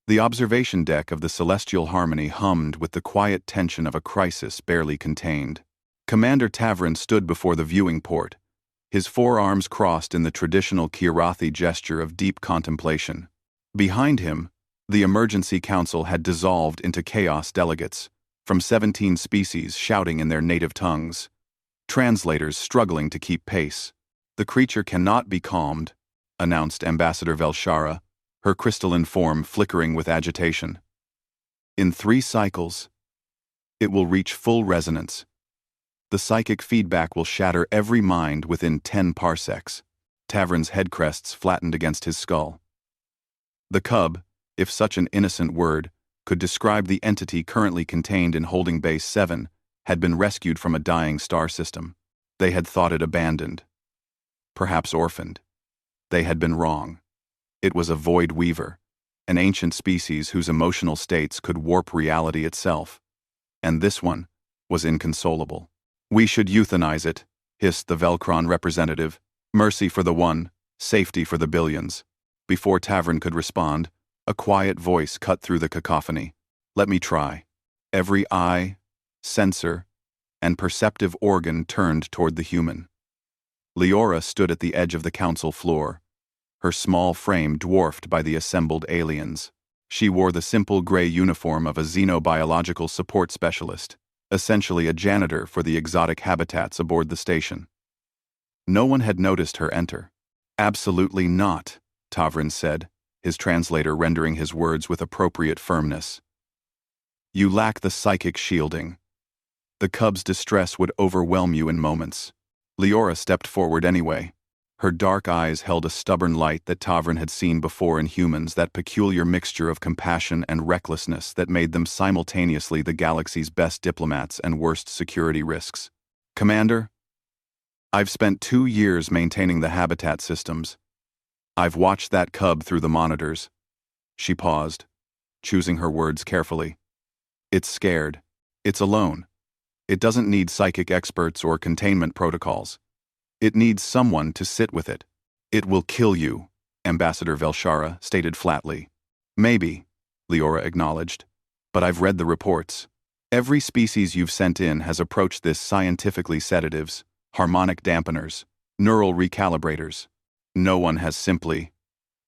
The observation deck of the Celestial Harmony hummed with the quiet tension of a crisis barely contained. Commander Tavrin stood before the viewing port, his forearms crossed in the traditional Kirathi gesture of deep contemplation. Behind him, the Emergency Council had dissolved into chaos delegates, from 17 species shouting in their native tongues, translators struggling to keep pace. "The creature cannot be calmed," announced Ambassador Velshara, her crystalline form flickering with agitation. "In 3 cycles, it will reach full resonance. The psychic feedback will shatter every mind within 10 parsecs." Tavrin's head crests flattened against his skull. The cub, if such an innocent word could describe the entity currently contained in Holding Base 7, had been rescued from a dying star system. They had thought it abandoned, perhaps orphaned. They had been wrong. It was a void weaver, an ancient species whose emotional states could warp reality itself. And this one was inconsolable. "We should euthanize it," hissed the Velkron representative. "Mercy for the one, safety for the billions." Before Tavrin could respond, a quiet voice cut through the cacophony. "Let me try." Every eye, sensor, and perceptive organ turned toward the human. Leora stood at the edge of the council floor, her small frame dwarfed by the assembled aliens. She wore the simple gray uniform of a xenobiological support specialist, essentially a janitor for the exotic habitats aboard the station. No one had noticed her enter. "Absolutely not," Tavrin said, his translator rendering his words with appropriate firmness. "You lack the psychic shielding. The cub's distress would overwhelm you in moments." Leora stepped forward anyway. Her dark eyes held a stubborn light that Tavrin had seen before in humans, that peculiar mixture of compassion and recklessness that made them simultaneously the galaxy's best diplomats and worst security risks. "Commander, I've spent 2 years maintaining the habitat systems. I've watched that cub through the monitors." She paused, choosing her words carefully. "It's scared. It's alone. It doesn't need psychic experts or containment protocols. It needs someone to sit with it." "It will kill you," Ambassador Velshara stated flatly. "Maybe," Leora acknowledged, "but I've read the reports. Every species you've sent in has approached this scientifically: sedatives, harmonic dampeners, neural recalibrators. No one has simply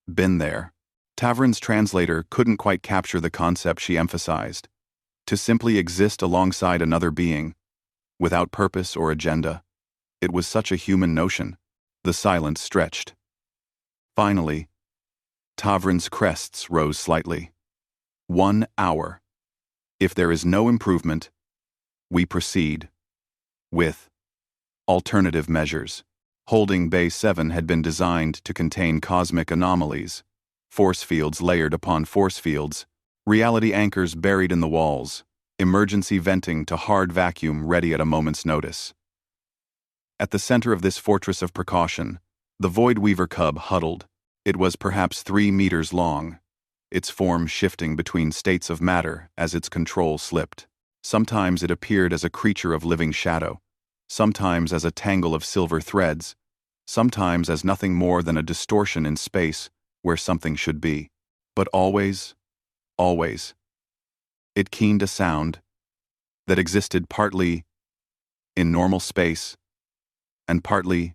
been there." Tavrin's translator couldn't quite capture the concept she emphasized. To simply exist alongside another being, without purpose or agenda. It was such a human notion. The silence stretched. Finally, Tavrin's crests rose slightly. 1 hour. If there is no improvement, we proceed with alternative measures. Holding Bay 7 had been designed to contain cosmic anomalies, force fields layered upon force fields, reality anchors buried in the walls, emergency venting to hard vacuum ready at a moment's notice. At the center of this fortress of precaution, the Void Weaver cub huddled. It was perhaps 3 meters long, its form shifting between states of matter as its control slipped. Sometimes it appeared as a creature of living shadow, sometimes as a tangle of silver threads, sometimes as nothing more than a distortion in space where something should be. But always, it keened a sound that existed partly in normal space and partly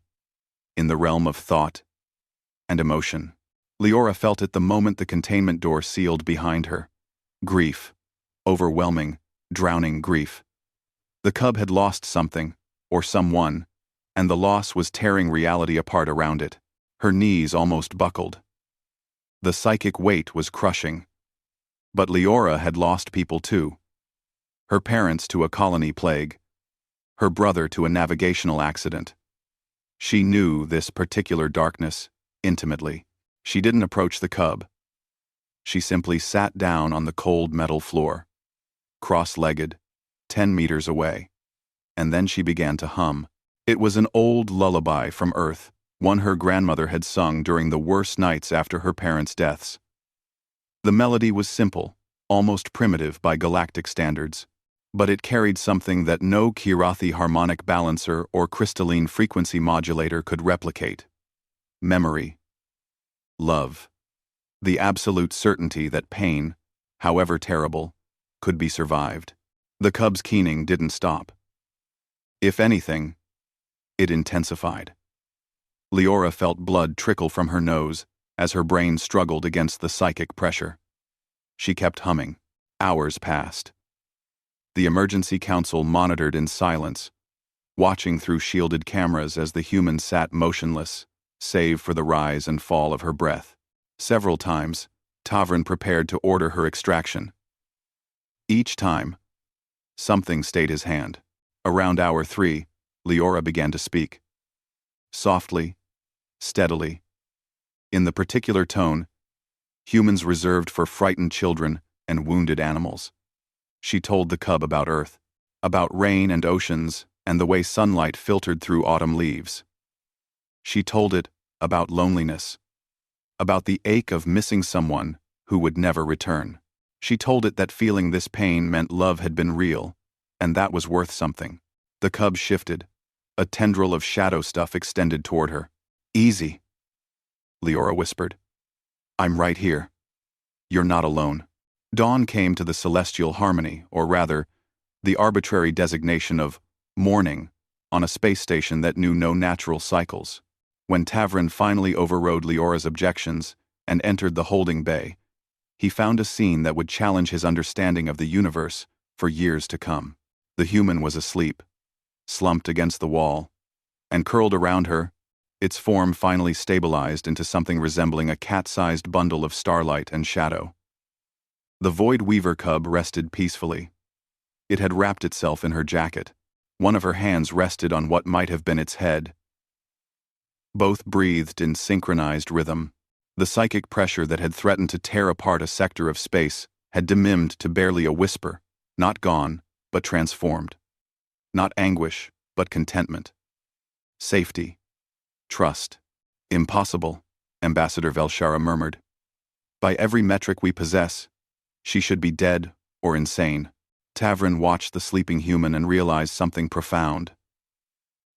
in the realm of thought and emotion. Leora felt it the moment the containment door sealed behind her. Grief. Overwhelming, drowning grief. The cub had lost something, or someone, and the loss was tearing reality apart around it. Her knees almost buckled. The psychic weight was crushing. But Leora had lost people too. Her parents to a colony plague. Her brother to a navigational accident. She knew this particular darkness intimately. She didn't approach the cub. She simply sat down on the cold metal floor, cross-legged, 10 meters away. And then she began to hum. It was an old lullaby from Earth, one her grandmother had sung during the worst nights after her parents' deaths. The melody was simple, almost primitive by galactic standards, but it carried something that no Kirathi harmonic balancer or crystalline frequency modulator could replicate. Memory. Love. The absolute certainty that pain, however terrible, could be survived. The cub's keening didn't stop. If anything, it intensified. Leora felt blood trickle from her nose as her brain struggled against the psychic pressure. She kept humming. Hours passed. The emergency council monitored in silence, watching through shielded cameras as the human sat motionless, save for the rise and fall of her breath. Several times, Tavrin prepared to order her extraction. Each time, something stayed his hand. Around hour 3, Leora began to speak. Softly, steadily, in the particular tone humans reserved for frightened children and wounded animals. She told the cub about Earth, about rain and oceans, and the way sunlight filtered through autumn leaves. She told it about loneliness, about the ache of missing someone who would never return. She told it that feeling this pain meant love had been real, and that was worth something. The cub shifted. A tendril of shadow stuff extended toward her. Easy, Leora whispered. I'm right here. You're not alone. Dawn came to the celestial harmony, or rather, the arbitrary designation of morning, on a space station that knew no natural cycles. When Tavrin finally overrode Leora's objections and entered the holding bay, he found a scene that would challenge his understanding of the universe for years to come. The human was asleep, slumped against the wall, and curled around her, its form finally stabilized into something resembling a cat-sized bundle of starlight and shadow. The Void Weaver cub rested peacefully. It had wrapped itself in her jacket. One of her hands rested on what might have been its head. Both breathed in synchronized rhythm. The psychic pressure that had threatened to tear apart a sector of space had dimmed to barely a whisper, not gone, but transformed. Not anguish, but contentment. Safety. Trust. Impossible, Ambassador Velshara murmured. By every metric we possess, she should be dead or insane. Tavrin watched the sleeping human and realized something profound.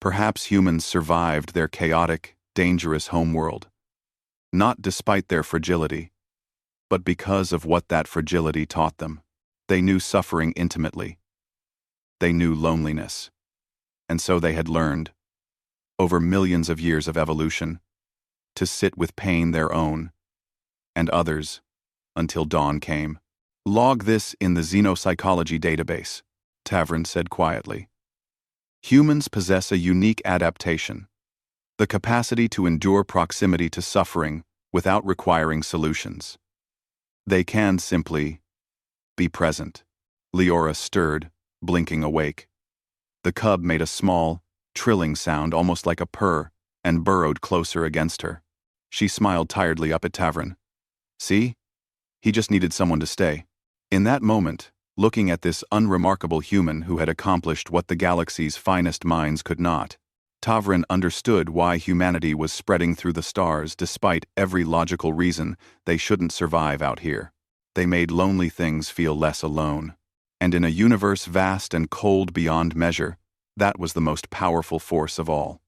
Perhaps humans survived their chaotic, dangerous homeworld, not despite their fragility, but because of what that fragility taught them. They knew suffering intimately. They knew loneliness. And so they had learned, over millions of years of evolution, to sit with pain their own, and others, until dawn came. Log this in the xenopsychology database, Tavrin said quietly. Humans possess a unique adaptation, the capacity to endure proximity to suffering without requiring solutions. They can simply be present. Leora stirred, blinking awake. The cub made a small, trilling sound almost like a purr and burrowed closer against her. She smiled tiredly up at Tavrin. See? He just needed someone to stay. In that moment, looking at this unremarkable human who had accomplished what the galaxy's finest minds could not, Tavrin understood why humanity was spreading through the stars despite every logical reason they shouldn't survive out here. They made lonely things feel less alone. And in a universe vast and cold beyond measure, that was the most powerful force of all.